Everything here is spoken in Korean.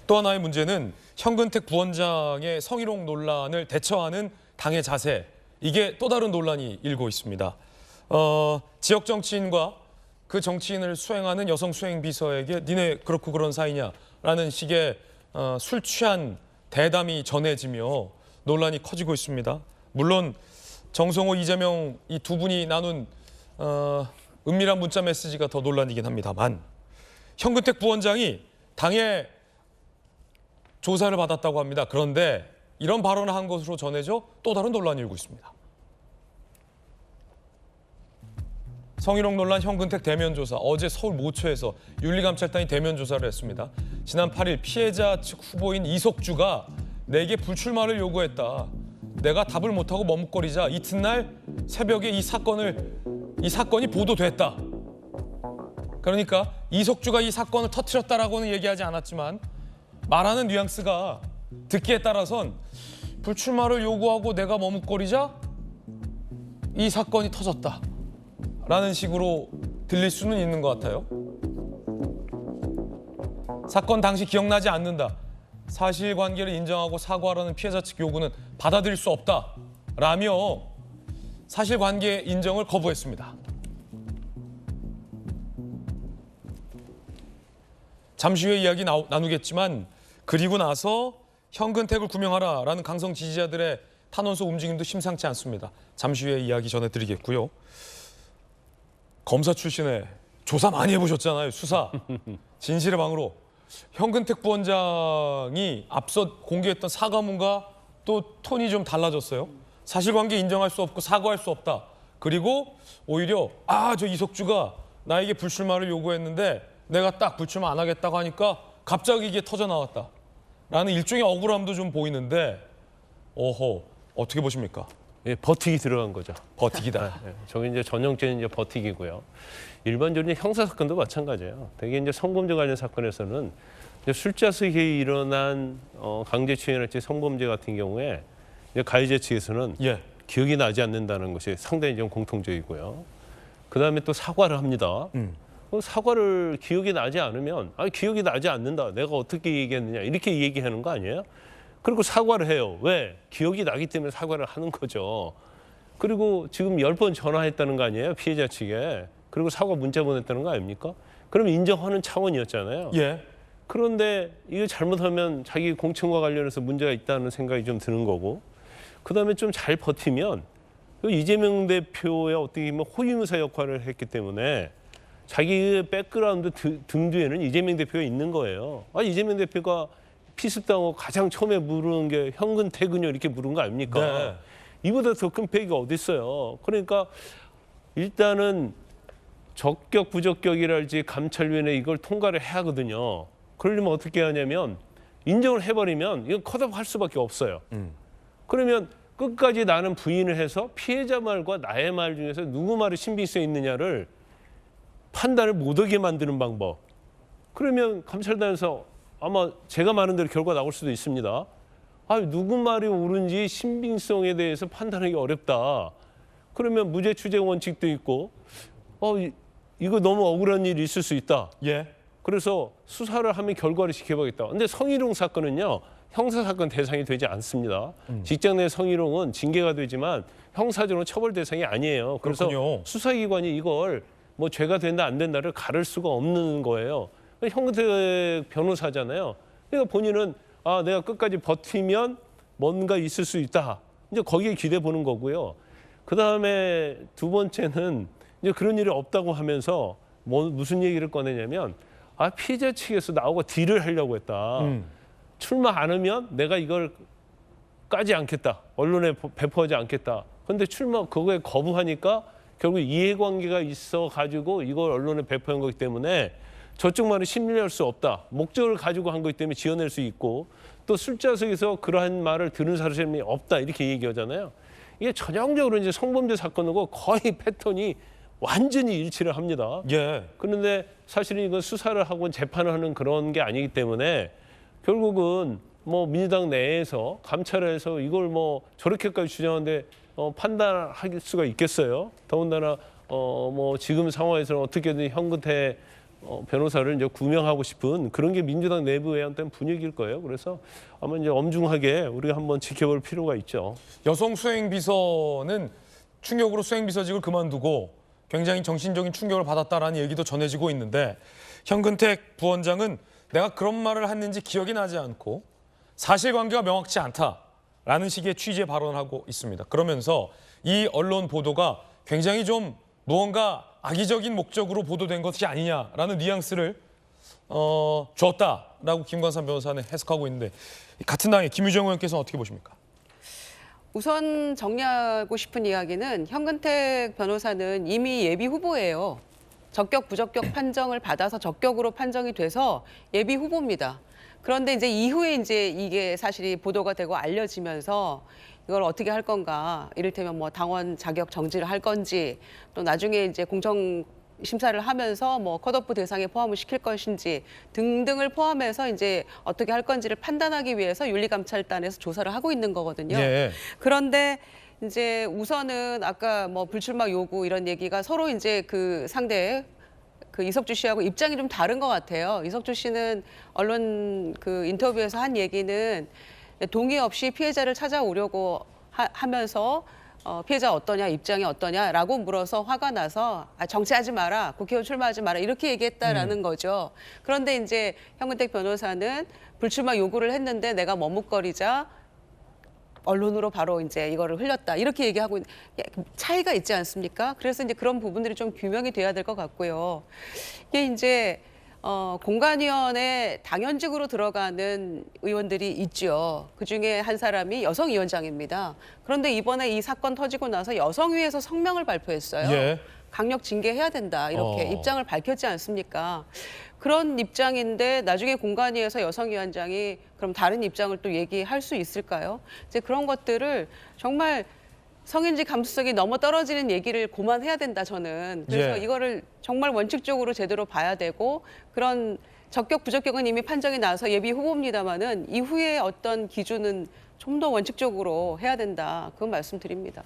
또 하나의 문제는 현근택 부원장의 성희롱 논란을 대처하는 당의 자세. 이게 또 다른 논란이 일고 있습니다. 지역 정치인과 그 정치인을 수행하는 여성 수행비서에게 니네 그렇고 그런 사이냐라는 식의 술 취한 대담이 전해지며 논란이 커지고 있습니다. 물론 정성호, 이재명 이 두 분이 나눈 은밀한 문자 메시지가 더 논란이긴 합니다만 현근택 부원장이 당의 조사를 받았다고 합니다. 그런데 이런 발언을 한 것으로 전해져 또 다른 논란이 일고 있습니다. 성희롱 논란 현근택 대면 조사. 어제 서울 모처에서 윤리감찰단이 대면 조사를 했습니다. 지난 8일 피해자 측 후보인 이석주가 내게 불출마를 요구했다. 내가 답을 못하고 머뭇거리자 이튿날 새벽에 이 사건이 보도됐다. 그러니까 이석주가 이 사건을 터뜨렸다라고는 얘기하지 않았지만 말하는 뉘앙스가 듣기에 따라선 불출마를 요구하고 내가 머뭇거리자 이 사건이 터졌다. 라는 식으로 들릴 수는 있는 것 같아요. 사건 당시 기억나지 않는다. 사실관계를 인정하고 사과하라는 피해자 측 요구는 받아들일 수 없다. 라며 사실관계 인정을 거부했습니다. 잠시 후에 이야기 나누겠지만 그리고 나서 현근택을 구명하라라는 강성 지지자들의 탄원서 움직임도 심상치 않습니다. 잠시 후에 이야기 전해드리겠고요. 검사 출신에 조사 많이 해보셨잖아요. 수사. 진실의 방으로. 현근택 부원장이 앞서 공개했던 사과문과 또 톤이 좀 달라졌어요. 사실관계 인정할 수 없고 사과할 수 없다. 그리고 오히려 저 이석주가 나에게 불출마를 요구했는데 내가 딱 불출마 안 하겠다고 하니까 갑자기 이게 터져 나왔다. 라는 일종의 억울함도 좀 보이는데 어떻게 보십니까? 예, 버티기 들어간 거죠. 버티기다. 예, 저게 이제 전형적인 이제 버티기고요. 일반적인 형사 사건도 마찬가지예요. 대개 이제 성범죄 관련 사건에서는 이제 술자석에 일어난 강제추행이랄지 성범죄 같은 경우에 이제 가해자 측에서는 기억이 나지 않는다는 것이 상당히 좀 공통적이고요. 그 다음에 또 사과를 합니다. 사과를 기억이 나지 않으면 기억이 나지 않는다. 내가 어떻게 얘기했느냐 이렇게 얘기하는 거 아니에요? 그리고 사과를 해요. 왜? 기억이 나기 때문에 사과를 하는 거죠. 그리고 지금 10번 전화했다는 거 아니에요? 피해자 측에. 그리고 사과 문자 보냈다는 거 아닙니까? 그럼 인정하는 차원이었잖아요. 그런데 이거 잘못하면 자기 공천과 관련해서 문제가 있다는 생각이 좀 드는 거고 그다음에 좀 잘 버티면 이재명 대표의 어떻게 보면 호위무사 역할을 했기 때문에 자기의 백그라운드 등 뒤에는 이재명 대표가 있는 거예요. 이재명 대표가 피습당하고 가장 처음에 물은 게 현근택은요 이렇게 물은 거 아닙니까? 네. 이보다 더 큰 팩이 어디 있어요? 그러니까 일단은 적격 부적격이랄지 감찰위원회 이걸 통과를 해야 하거든요. 그러려면 어떻게 하냐면 인정을 해버리면 이건 컷오프 할 수밖에 없어요. 그러면 끝까지 나는 부인을 해서 피해자 말과 나의 말 중에서 누구 말이 신빙성이 있느냐를 판단을 못하게 만드는 방법. 그러면 감찰단에서 아마 제가 말한 대로 결과 나올 수도 있습니다. 누구 말이 옳은지 신빙성에 대해서 판단하기 어렵다. 그러면 무죄 추재 원칙도 있고 이거 너무 억울한 일이 있을 수 있다. 그래서 수사를 하면 결과를 지켜보겠다. 근데 성희롱 사건은요. 형사사건 대상이 되지 않습니다. 직장 내 성희롱은 징계가 되지만 형사적으로 처벌 대상이 아니에요. 그래서 그렇군요. 수사기관이 이걸 뭐 죄가 된다 안 된다를 가를 수가 없는 거예요. 현근택 변호사잖아요. 그러니까 본인은 내가 끝까지 버티면 뭔가 있을 수 있다. 이제 거기에 기대 보는 거고요. 그 다음에 두 번째는 이제 그런 일이 없다고 하면서 무슨 얘기를 꺼내냐면 피해자 측에서 나오고 딜을 하려고 했다. 출마 안 하면 내가 이걸 까지 않겠다. 언론에 배포하지 않겠다. 그런데 출마 그거에 거부하니까 결국 이해관계가 있어가지고 이걸 언론에 배포한 거기 때문에 저쪽 말은 신뢰할 수 없다. 목적을 가지고 한 거기 때문에 지어낼 수 있고 또 술자석에서 그러한 말을 들은 사람이 없다. 이렇게 얘기하잖아요. 이게 전형적으로 이제 성범죄 사건이고 거의 패턴이 완전히 일치를 합니다. 그런데 사실은 이건 수사를 하고 재판을 하는 그런 게 아니기 때문에 결국은 뭐 민주당 내에서 감찰해서 이걸 뭐 저렇게까지 주장하는데 판단할 수가 있겠어요. 더군다나 뭐 지금 상황에서는 어떻게든 현근택 변호사를 이제 구명하고 싶은 그런 게 민주당 내부의 어떤 분위기일 거예요. 그래서 아마 이제 엄중하게 우리가 한번 지켜볼 필요가 있죠. 여성 수행비서는 충격으로 수행비서직을 그만두고 굉장히 정신적인 충격을 받았다라는 얘기도 전해지고 있는데 현근택 부원장은 내가 그런 말을 했는지 기억이 나지 않고 사실관계가 명확치 않다라는 식의 취지의 발언을 하고 있습니다. 그러면서 이 언론 보도가 굉장히 좀 무언가 악의적인 목적으로 보도된 것이 아니냐라는 뉘앙스를 줬다라고 김관삼 변호사는 해석하고 있는데 같은 당의 김유정 의원께서는 어떻게 보십니까? 우선 정리하고 싶은 이야기는 현근택 변호사는 이미 예비 후보예요. 적격 부적격 판정을 받아서 적격으로 판정이 돼서 예비 후보입니다. 그런데 이제 이후에 이제 이게 사실이 보도가 되고 알려지면서 이걸 어떻게 할 건가, 이를테면 뭐 당원 자격 정지를 할 건지, 또 나중에 이제 공정 심사를 하면서 뭐 컷오프 대상에 포함을 시킬 것인지 등등을 포함해서 이제 어떻게 할 건지를 판단하기 위해서 윤리감찰단에서 조사를 하고 있는 거거든요. 예. 그런데 이제 우선은 아까 뭐 불출마 요구 이런 얘기가 서로 이제 그 상대 그 이석주 씨하고 입장이 좀 다른 것 같아요. 이석주 씨는 언론 그 인터뷰에서 한 얘기는 동의 없이 피해자를 찾아오려고 하면서 피해자 어떠냐, 입장이 어떠냐라고 물어서 화가 나서 정치하지 마라, 국회의원 출마하지 마라 이렇게 얘기했다라는 거죠. 그런데 이제 현근택 변호사는 불출마 요구를 했는데 내가 머뭇거리자 언론으로 바로 이제 이거를 흘렸다 이렇게 얘기하고 차이가 있지 않습니까? 그래서 이제 그런 부분들이 좀 규명이 돼야 될 것 같고요. 이게 이제 공관위원회 당연직으로 들어가는 의원들이 있죠. 그중에 한 사람이 여성위원장입니다. 그런데 이번에 이 사건 터지고 나서 여성위에서 성명을 발표했어요. 예. 강력 징계해야 된다 이렇게 입장을 밝혔지 않습니까? 그런 입장인데 나중에 공관위에서 여성위원장이 그럼 다른 입장을 또 얘기할 수 있을까요? 이제 그런 것들을 정말 성인지 감수성이 넘어 떨어지는 얘기를 그만해야 된다 저는. 그래서 예. 이거를 정말 원칙적으로 제대로 봐야 되고 그런 적격 부적격은 이미 판정이 나서 예비 후보입니다마는 이후에 어떤 기준은 좀 더 원칙적으로 해야 된다. 그건 말씀드립니다.